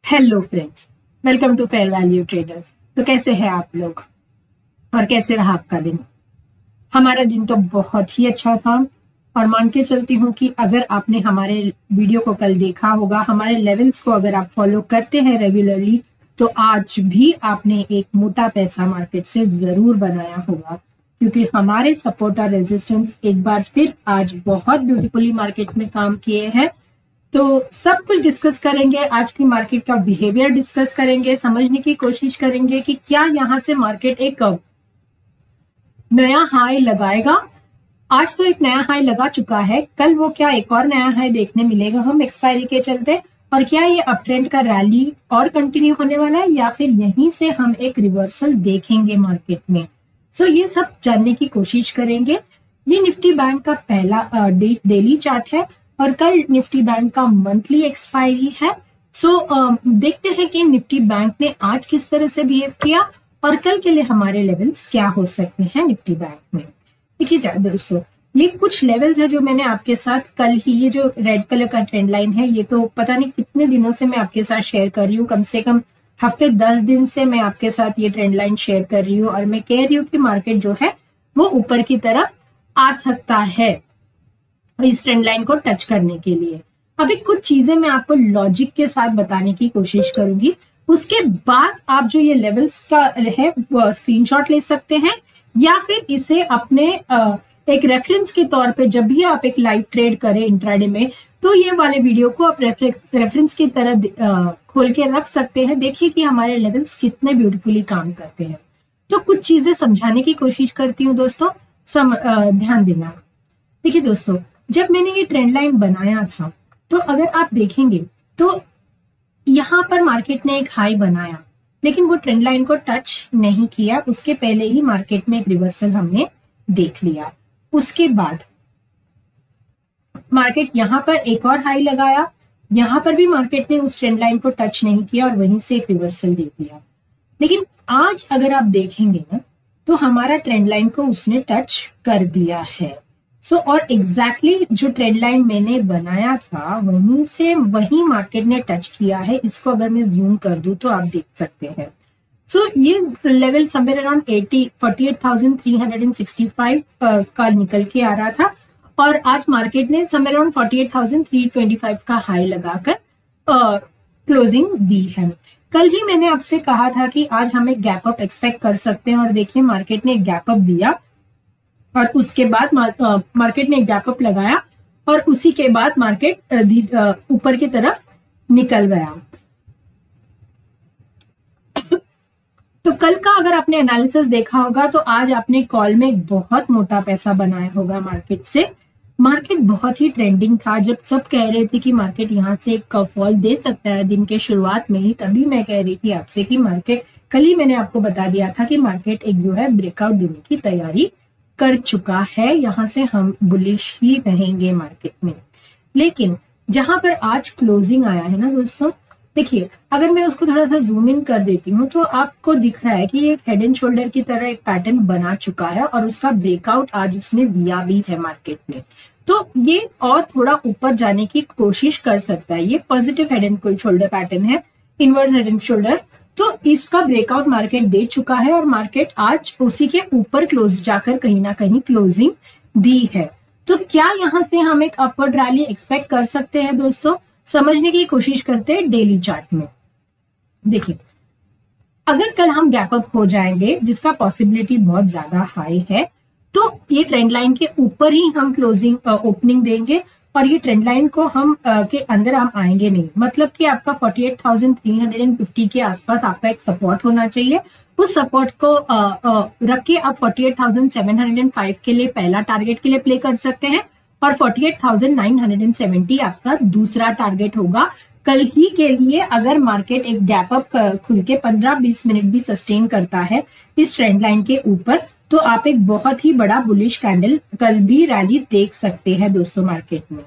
Hello friends, welcome to fair value traders. तो कैसे हैं आप लोग और कैसे रहा आपका दिन? हमारा दिन तो बहुत ही अच्छा था और मान के चलती हूँ कि अगर आपने हमारे वीडियो को कल देखा होगा, हमारे लेवल्स को अगर आप फॉलो करते हैं रेगुलरली, तो आज भी आपने एक मोटा पैसा मार्केट से जरूर बनाया होगा, क्योंकि हमारे सपोर्ट और रेजिस्टेंस एक बार फिर आज बहुत ब्यूटीफुली मार्केट में काम किए हैं। तो सब कुछ डिस्कस करेंगे, आज की मार्केट का बिहेवियर डिस्कस करेंगे, समझने की कोशिश करेंगे कि क्या यहाँ से मार्केट एक नया हाई लगाएगा। आज तो एक नया हाई लगा चुका है, कल वो क्या एक और नया हाई देखने मिलेगा हम एक्सपायरी के चलते, और क्या ये अप ट्रेंड का रैली और कंटिन्यू होने वाला है या फिर यहीं से हम एक रिवर्सल देखेंगे मार्केट में। सो ये सब जानने की कोशिश करेंगे। ये निफ्टी बैंक का पहला डेली चार्ट है और कल निफ्टी बैंक का मंथली एक्सपायरी है। सो देखते हैं कि निफ्टी बैंक ने आज किस तरह से बिहेव किया और कल के लिए हमारे लेवल्स क्या हो सकते हैं निफ्टी बैंक में। देखिए दोस्तों, ये कुछ लेवल्स है जो मैंने आपके साथ कल ही, ये जो रेड कलर का ट्रेंड लाइन है, ये तो पता नहीं कितने दिनों से मैं आपके साथ शेयर कर रही हूँ, कम से कम हफ्ते 10 दिन से मैं आपके साथ ये ट्रेंड लाइन शेयर कर रही हूँ और मैं कह रही हूँ कि मार्केट जो है वो ऊपर की तरफ आ सकता है इस ट्रेंड लाइन को टच करने के लिए। अभी कुछ चीजें मैं आपको लॉजिक के साथ बताने की कोशिश करूंगी, उसके बाद आप जो ये लेवल्स का है वो स्क्रीनशॉट ले सकते हैं या फिर इसे अपने एक रेफरेंस के तौर पे जब भी आप एक लाइव ट्रेड करें इंट्राडे में, तो ये वाले वीडियो को आप रेफरेंस की तरह खोल के रख सकते हैं। देखिए कि हमारे लेवल्स कितने ब्यूटीफुली काम करते हैं। तो कुछ चीजें समझाने की कोशिश करती हूँ दोस्तों, ध्यान देना। देखिए दोस्तों, जब मैंने ये ट्रेंड लाइन बनाया था तो अगर आप देखेंगे तो यहाँ पर मार्केट ने एक हाई बनाया, लेकिन वो ट्रेंड लाइन को टच नहीं किया। उसके पहले ही मार्केट में एक रिवर्सल हमने देख लिया। उसके बाद मार्केट यहाँ पर एक और हाई लगाया, यहाँ पर भी मार्केट ने उस ट्रेंड लाइन को टच नहीं किया और वहीं से एक रिवर्सल दे दिया। लेकिन आज अगर आप देखेंगे ना, तो हमारा ट्रेंड लाइन को उसने टच कर दिया है। और एग्जैक्टली जो ट्रेंड लाइन मैंने बनाया था वहीं से वही मार्केट ने टच किया है। इसको अगर मैं जूम कर दूं तो आप देख सकते हैं। ये लेवल समवेयर अराउंड 48,365 का निकल के आ रहा था और आज मार्केट ने समवेयर अराउंड 48,325 का हाई लगाकर क्लोजिंग दी है। कल ही मैंने आपसे कहा था कि आज हम एक गैप अप एक्सपेक्ट कर सकते हैं और देखिए मार्केट ने एक गैप अप दिया और उसके बाद मार्केट ने एक गैप अप लगाया और उसी के बाद मार्केट ऊपर की तरफ निकल गया। तो कल का अगर आपने एनालिसिस देखा होगा तो आज आपने कॉल में एक बहुत मोटा पैसा बनाया होगा मार्केट से। मार्केट बहुत ही ट्रेंडिंग था, जब सब कह रहे थे कि मार्केट यहाँ से एक फॉल दे सकता है दिन के शुरुआत में ही, तभी मैं कह रही थी आपसे कि मार्केट, कल ही मैंने आपको बता दिया था कि मार्केट एक जो है ब्रेकआउट देने की तैयारी कर चुका है, यहाँ से हम बुलिश ही रहेंगे मार्केट में। लेकिन जहां पर आज क्लोजिंग आया है ना दोस्तों, देखिए अगर मैं उसको थोड़ा सा जूम इन कर देती हूँ तो आपको दिख रहा है कि एक हेड एंड शोल्डर की तरह एक पैटर्न बना चुका है और उसका ब्रेकआउट आज उसने दिया भी है मार्केट में। तो ये और थोड़ा ऊपर जाने की कोशिश कर सकता है। ये positive head and shoulder pattern है, इनवर्स हेड एंड शोल्डर। तो इसका ब्रेकआउट मार्केट दे चुका है और मार्केट आज उसी के ऊपर क्लोज जाकर कहीं ना कहीं क्लोजिंग दी है। तो क्या यहां से हम एक अपवर्ड रैली एक्सपेक्ट कर सकते हैं दोस्तों? समझने की कोशिश करते हैं डेली चार्ट में। देखिए अगर कल हम गैप अप हो जाएंगे, जिसका पॉसिबिलिटी बहुत ज्यादा हाई है, तो ये ट्रेंड लाइन के ऊपर ही हम क्लोजिंग ओपनिंग देंगे और ये ट्रेंड लाइन को हम के अंदर हम आएंगे नहीं। मतलब कि आपका 48,350 के आसपास आपका एक सपोर्ट होना चाहिए। उस सपोर्ट को रख के आप 48,705 के लिए पहला टारगेट के लिए प्ले कर सकते हैं और 48,970 आपका दूसरा टारगेट होगा कल ही के लिए। अगर मार्केट एक गैप अप खुल के 15-20 मिनट भी सस्टेन करता है इस ट्रेंड लाइन के ऊपर, तो आप एक बहुत ही बड़ा बुलिश कैंडल कल भी रैली देख सकते हैं दोस्तों मार्केट में।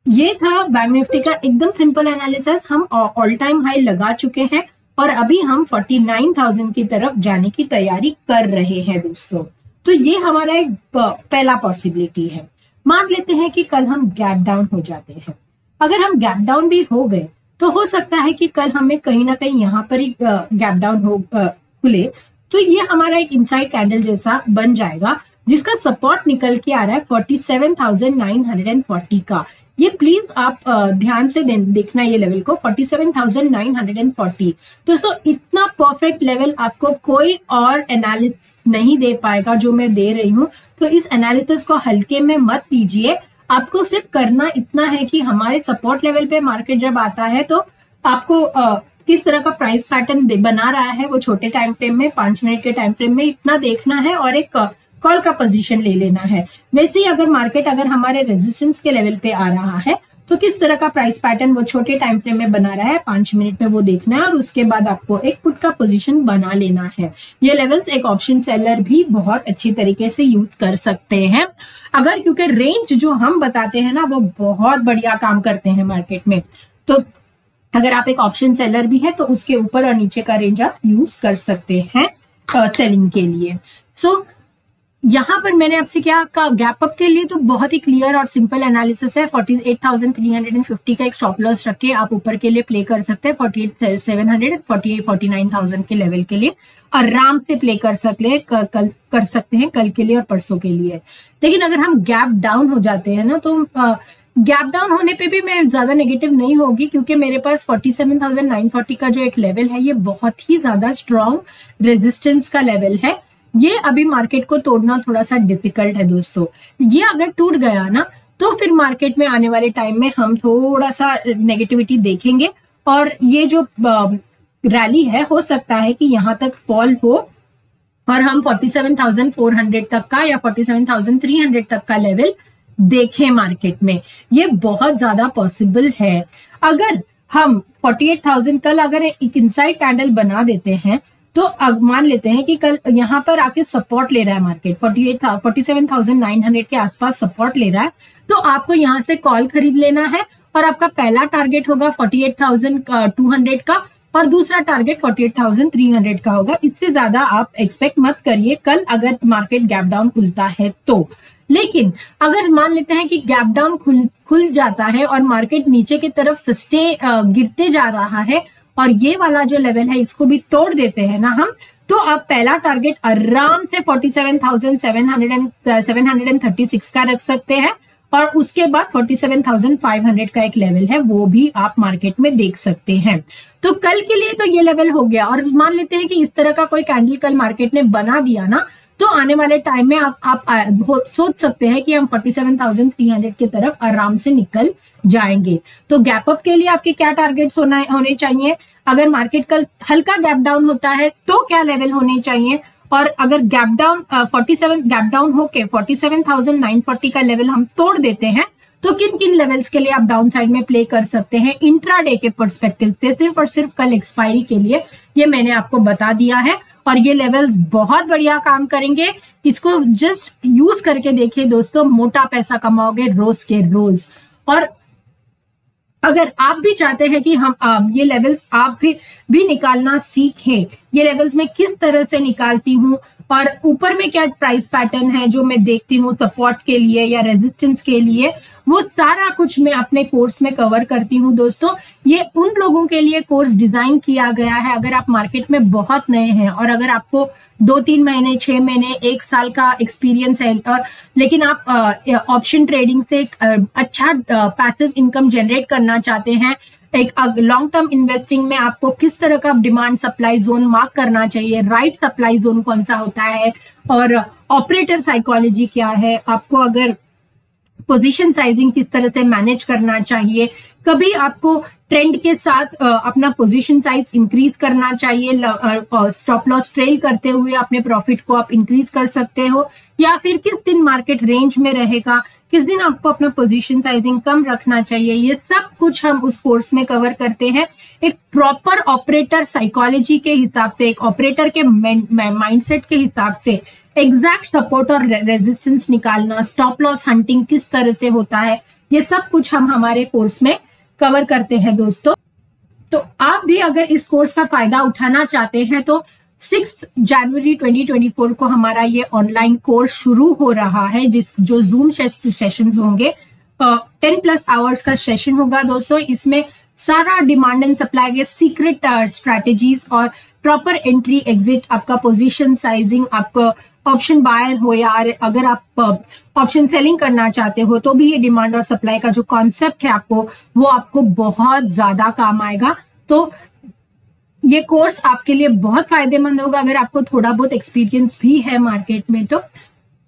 ये था बैंक निफ्टी का एकदम सिंपल एनालिसिस। हम ऑल टाइम हाई लगा चुके हैं और अभी हम 49,000 की तरफ जाने की तैयारी कर रहे हैं दोस्तों। तो ये हमारा एक पहला पॉसिबिलिटी है। मान लेते हैं कि कल हम गैप डाउन हो जाते हैं। अगर हम गैप डाउन भी हो गए तो हो सकता है कि कल हमें कहीं ना कहीं यहाँ पर ही गैप डाउन हो खुले, तो ये हमारा एक इनसाइड कैंडल जैसा बन जाएगा, जिसका सपोर्ट निकल के आ रहा है 47,940 का। ये प्लीज आप ध्यान से देखना ये लेवल को, 47,940। दोस्तों इतना परफेक्ट लेवल आपको कोई और एनालिस्ट नहीं दे पाएगा जो मैं दे रही हूँ। तो इस एनालिसिस को हल्के में मत लीजिए। आपको सिर्फ करना इतना है कि हमारे सपोर्ट लेवल पे मार्केट जब आता है तो आपको किस तरह का प्राइस पैटर्न बना रहा है वो छोटे टाइम फ्रेम में, 5 मिनट के टाइम फ्रेम में, इतना देखना है और एक कॉल का पोजीशन ले लेना है। वैसे ही अगर मार्केट अगर हमारे रेजिस्टेंस के लेवल पे आ रहा है तो किस तरह का प्राइस पैटर्न वो छोटे टाइम फ्रेम में बना रहा है 5 मिनट में वो देखना है, और उसके बाद आपको एक पुट का पोजीशन बना लेना है। ये लेवल्स एक ऑप्शन सेलर भी बहुत अच्छी तरीके से यूज कर सकते हैं, अगर क्योंकि रेंज जो हम बताते हैं ना वो बहुत बढ़िया काम करते हैं मार्केट में। तो अगर आप एक ऑप्शन सेलर भी है तो उसके ऊपर और नीचे का रेंज आप यूज कर सकते हैं सेलिंग के लिए। सो यहाँ पर मैंने आपसे क्या कहा, गैप अप के लिए तो बहुत ही क्लियर और सिंपल एनालिसिस है। 48,350 का एक स्टॉप लॉस रख के आप ऊपर के लिए प्ले कर सकते हैं। 48,700, 49,000 के लेवल के लिए आराम से प्ले कर सकते हैं कल के लिए और परसों के लिए। लेकिन अगर हम गैप डाउन हो जाते हैं ना तो गैप डाउन होने पे भी मैं ज्यादा नेगेटिव नहीं होगी, क्योंकि मेरे पास 47,940 का जो एक लेवल है ये बहुत ही ज्यादा स्ट्रॉन्ग रेजिस्टेंस का लेवल है। ये अभी मार्केट को तोड़ना थोड़ा सा डिफिकल्ट है दोस्तों। ये अगर टूट गया ना तो फिर मार्केट में आने वाले टाइम में हम थोड़ा सा नेगेटिविटी देखेंगे, और ये जो रैली है हो सकता है कि यहाँ तक फॉल हो और हम 47,400 तक का या 47,300 तक का लेवल देखें मार्केट में। ये बहुत ज्यादा पॉसिबल है। अगर हम 48,000 कल अगर एक इनसाइड कैंडल बना देते हैं तो मान लेते हैं कि कल यहाँ पर आके सपोर्ट ले रहा है मार्केट, 47,900 के आसपास सपोर्ट ले रहा है, तो आपको यहाँ से कॉल खरीद लेना है और आपका पहला टारगेट होगा 48,200 का और दूसरा टारगेट 48,300 का होगा। इससे ज्यादा आप एक्सपेक्ट मत करिए कल अगर मार्केट गैप डाउन खुलता है तो। लेकिन अगर मान लेते हैं कि गैप डाउन खुल जाता है और मार्केट नीचे की तरफ गिरते जा रहा है और ये वाला जो लेवल है इसको भी तोड़ देते हैं ना हम, तो आप पहला टारगेट आराम से 47,736 का रख सकते हैं और उसके बाद 47,500 का एक लेवल है वो भी आप मार्केट में देख सकते हैं। तो कल के लिए तो ये लेवल हो गया, और मान लेते हैं कि इस तरह का कोई कैंडल कल मार्केट ने बना दिया ना तो आने वाले टाइम में आप सोच सकते हैं कि हम 47,300 की तरफ आराम से निकल जाएंगे। तो गैप अप के लिए आपके क्या टारगेट्स होने चाहिए, अगर मार्केट कल हल्का गैप डाउन होता है तो क्या लेवल होने चाहिए, और अगर गैप डाउन 47 गैप डाउन होके 47,940 का लेवल हम तोड़ देते हैं तो किन किन लेवल्स के लिए आप डाउन साइड में प्ले कर सकते हैं इंट्राडे के पर्सपेक्टिव से। सिर्फ और सिर्फ कल एक्सपायरी के लिए ये मैंने आपको बता दिया है, और ये लेवल्स बहुत बढ़िया काम करेंगे। इसको जस्ट यूज करके देखिए दोस्तों, मोटा पैसा कमाओगे रोज के रोज। और अगर आप भी चाहते हैं कि हम ये लेवल्स आप भी निकालना सीखें, ये लेवल्स मैं किस तरह से निकालती हूँ और ऊपर में क्या प्राइस पैटर्न है जो मैं देखती हूँ सपोर्ट के लिए या रेजिस्टेंस के लिए, वो सारा कुछ मैं अपने कोर्स में कवर करती हूँ दोस्तों। ये उन लोगों के लिए कोर्स डिजाइन किया गया है अगर आप मार्केट में बहुत नए हैं और अगर आपको 2-3 महीने 6 महीने 1 साल का एक्सपीरियंस है, और लेकिन आप ऑप्शन ट्रेडिंग से एक अच्छा पैसिव इनकम जनरेट करना चाहते हैं, एक लॉन्ग टर्म इन्वेस्टिंग में आपको किस तरह का डिमांड सप्लाई जोन मार्क करना चाहिए, राइट सप्लाई जोन कौन सा होता है, और ऑपरेटर साइकोलॉजी क्या है, आपको अगर पोजीशन साइजिंग किस तरह से मैनेज करना चाहिए, कभी आपको ट्रेंड के साथ अपना पोजीशन साइज इंक्रीज करना चाहिए, स्टॉप लॉस ट्रेल करते हुए अपने प्रॉफिट को आप इंक्रीज कर सकते हो, या फिर किस दिन मार्केट रेंज में रहेगा, किस दिन आपको अपना पोजीशन साइजिंग कम रखना चाहिए, ये सब कुछ हम उस कोर्स में कवर करते हैं। एक प्रॉपर ऑपरेटर साइकोलॉजी के हिसाब से, एक ऑपरेटर के माइंडसेट के हिसाब से एग्जैक्ट सपोर्ट और रेजिस्टेंस निकालना, स्टॉप लॉस हंटिंग किस तरह से होता है, ये सब कुछ हम हमारे कोर्स में कवर करते हैं दोस्तों। तो आप भी अगर इस कोर्स का फायदा उठाना चाहते हैं तो 6 जनवरी 2024 को हमारा ये ऑनलाइन कोर्स शुरू हो रहा है, जो जूम सेशंस होंगे, 10+ आवर्स का सेशन होगा दोस्तों। इसमें सारा डिमांड एंड सप्लाई के सीक्रेट स्ट्रैटेजीज और प्रॉपर एंट्री एग्जिट, आपका पोजीशन साइजिंग, आपका ऑप्शन बायर हो या अगर आप ऑप्शन सेलिंग करना चाहते हो तो भी ये डिमांड और सप्लाई का जो कॉन्सेप्ट है वो आपको बहुत ज्यादा काम आएगा। तो ये कोर्स आपके लिए बहुत फायदेमंद होगा। अगर आपको थोड़ा बहुत एक्सपीरियंस भी है मार्केट में तो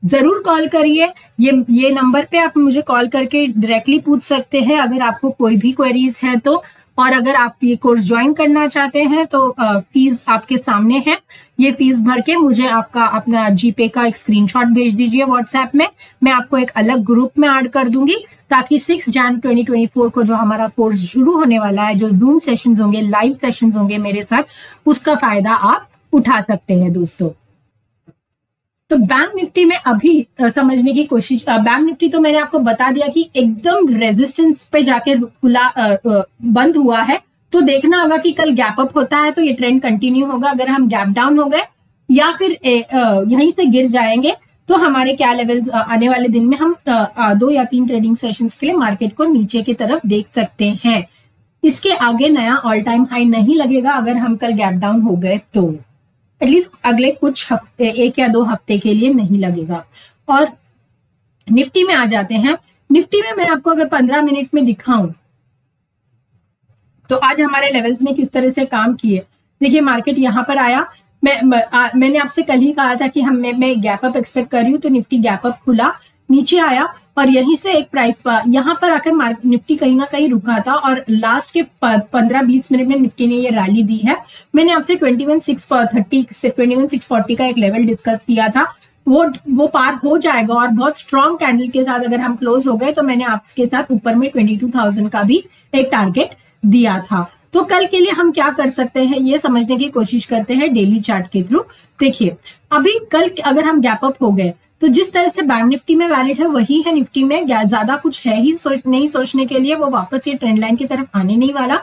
जरूर कॉल करिए। ये नंबर पे आप मुझे कॉल करके डायरेक्टली पूछ सकते हैं अगर आपको कोई भी क्वेरीज है तो। और अगर आप ये कोर्स ज्वाइन करना चाहते हैं तो फीस आपके सामने है। ये फीस भर के मुझे आपका अपना जीपे का एक स्क्रीनशॉट भेज दीजिए व्हाट्सएप में। मैं आपको एक अलग ग्रुप में ऐड कर दूंगी ताकि 6 जन 2024 को जो हमारा कोर्स शुरू होने वाला है, जो जूम सेशंस होंगे, लाइव सेशंस होंगे मेरे साथ, उसका फायदा आप उठा सकते हैं दोस्तों। तो बैंक निफ्टी में अभी समझने की कोशिश, बैंक निफ्टी तो मैंने आपको बता दिया कि एकदम रेजिस्टेंस पे जाके खुला बंद हुआ है। तो देखना होगा कि कल गैप अप होता है तो ये ट्रेंड कंटिन्यू होगा। अगर हम गैप डाउन हो गए या फिर यहीं से गिर जाएंगे तो हमारे क्या लेवल्स आने वाले दिन में हम 2 या 3 ट्रेडिंग सेशंस के लिए मार्केट को नीचे की तरफ देख सकते हैं। इसके आगे नया ऑल टाइम हाई नहीं लगेगा अगर हम कल गैप डाउन हो गए तो, एटलीस्ट अगले कुछ हफ्ते, 1 या 2 हफ्ते के लिए नहीं लगेगा। और निफ्टी में आ जाते हैं। निफ्टी में मैं आपको अगर 15 मिनट में दिखाऊं तो आज हमारे लेवल्स ने किस तरह से काम किए। देखिए मार्केट यहाँ पर आया, मैंने आपसे कल ही कहा था कि मैं गैप अप एक्सपेक्ट कर रही हूँ, तो निफ्टी गैप अप खुला, नीचे आया और यहीं से एक प्राइस यहाँ पर आकर निफ्टी कहीं ना कहीं रुका था और लास्ट के 15-20 मिनट में निफ्टी ने ये रैली दी है। मैंने आपसे 21,630 से 21,640 का एक लेवल डिस्कस किया था, वो पार हो जाएगा और बहुत स्ट्रॉन्ग कैंडल के साथ अगर हम क्लोज हो गए तो मैंने आपके साथ ऊपर में 22,000 का भी एक टारगेट दिया था। तो कल के लिए हम क्या कर सकते हैं ये समझने की कोशिश करते हैं डेली चार्ट के थ्रू। देखिए अभी कल अगर हम गैप अप हो गए तो जिस तरह से बैंक निफ्टी में वैलिड है वही है निफ्टी में, ज्यादा कुछ है ही नहीं सोचने के लिए। वो वापस ये ट्रेंड लाइन की तरफ आने नहीं वाला।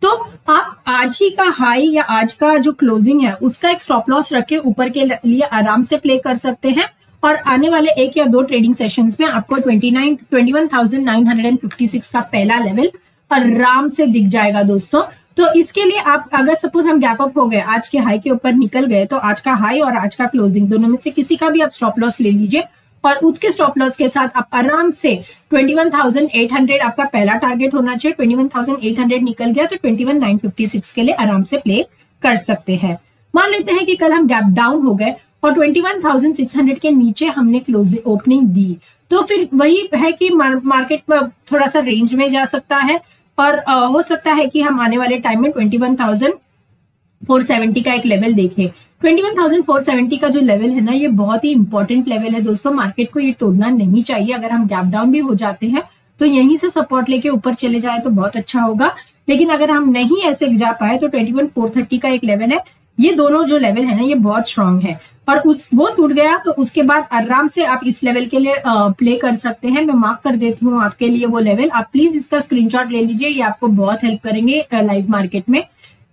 तो आप आज ही का हाई या आज का जो क्लोजिंग है उसका एक स्टॉप लॉस रख के ऊपर के लिए आराम से प्ले कर सकते हैं और आने वाले 1 या 2 ट्रेडिंग सेशंस में आपको 21,956 का पहला लेवल आराम से दिख जाएगा दोस्तों। तो इसके लिए आप अगर सपोज हम गैप अप हो गए, आज के हाई के ऊपर निकल गए, तो आज का हाई और आज का क्लोजिंग दोनों में से किसी का भी आप स्टॉप लॉस ले लीजिए और उसके स्टॉप लॉस के साथ आप आराम से 21,800 आपका पहला टारगेट होना चाहिए। 21,800 निकल गया तो 21,956 के लिए आराम से प्ले कर सकते हैं। मान लेते हैं कि कल हम गैप डाउन हो गए और 21,600 के नीचे हमने क्लोजिंग ओपनिंग दी, तो फिर वही है कि मार्केट में थोड़ा सा रेंज में जा सकता है और हो सकता है कि हम आने वाले टाइम में 21,470 का एक लेवल देखें। 21,470 का जो लेवल है ना, ये बहुत ही इंपॉर्टेंट लेवल है दोस्तों। मार्केट को ये तोड़ना नहीं चाहिए। अगर हम गैप डाउन भी हो जाते हैं तो यहीं से सपोर्ट लेके ऊपर चले जाए तो बहुत अच्छा होगा। लेकिन अगर हम नहीं ऐसे जा पाए तो 21,430 का एक लेवल है, ये दोनों जो लेवल है ना ये बहुत स्ट्रांग है और वो टूट गया तो उसके बाद आराम से आप इस लेवल के लिए प्ले कर सकते हैं। मैं मार्क कर देती हूँ आपके लिए वो लेवल, आप प्लीज इसका स्क्रीनशॉट ले लीजिए, ये आपको बहुत हेल्प करेंगे लाइव मार्केट में।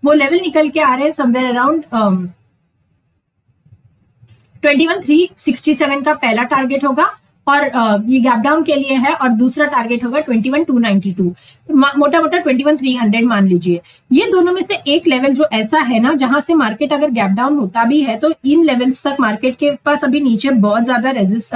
वो लेवल निकल के आ रहे हैं समवेयर अराउंड 21,367 का पहला टारगेट होगा और ये गैप डाउन के लिए है और दूसरा टारगेट होगा 21,292, मोटा मोटा 21,300 मान लीजिए। ये दोनों में से एक लेवल जो ऐसा है ना जहां से मार्केट अगर गैप डाउन होता भी है तो इन लेवल्स तक मार्केट के पास अभी नीचे बहुत ज्यादा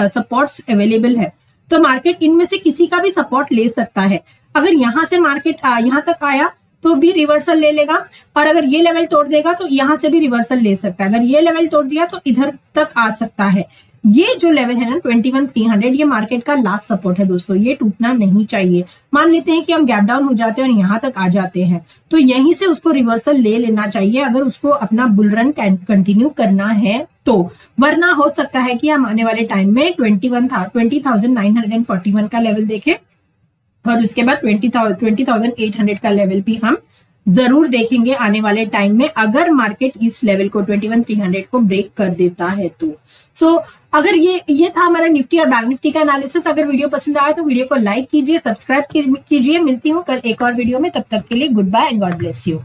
सपोर्ट्स अवेलेबल है, तो मार्केट इनमें से किसी का भी सपोर्ट ले सकता है। अगर यहां से मार्केट यहाँ तक आया तो भी रिवर्सल ले लेगा और अगर ये लेवल तोड़ देगा तो यहां से भी रिवर्सल ले सकता है। अगर ये लेवल तोड़ दिया तो इधर तक आ सकता है। ये जो लेवल है ना 21,300, ये मार्केट का लास्ट सपोर्ट है दोस्तों, ये टूटना नहीं चाहिए। मान लेते हैं कि हम गैप डाउन हो जाते हैं और यहाँ तक आ जाते हैं तो यहीं से उसको रिवर्सल ले लेना चाहिए अगर उसको अपना बुल रन कंटिन्यू करना है तो। वरना हो सकता है कि हम आने वाले टाइम में 20,941 का लेवल देखें और उसके बाद 20,800 का लेवल भी हम जरूर देखेंगे आने वाले टाइम में, अगर मार्केट इस लेवल को 21,300 को ब्रेक कर देता है तो। सो अगर ये था हमारा निफ्टी और बैंक निफ्टी का एनालिसिस। अगर वीडियो पसंद आया तो वीडियो को लाइक कीजिए, सब्सक्राइब कीजिए। मिलती हूँ कल एक और वीडियो में, तब तक के लिए goodbye and God bless you.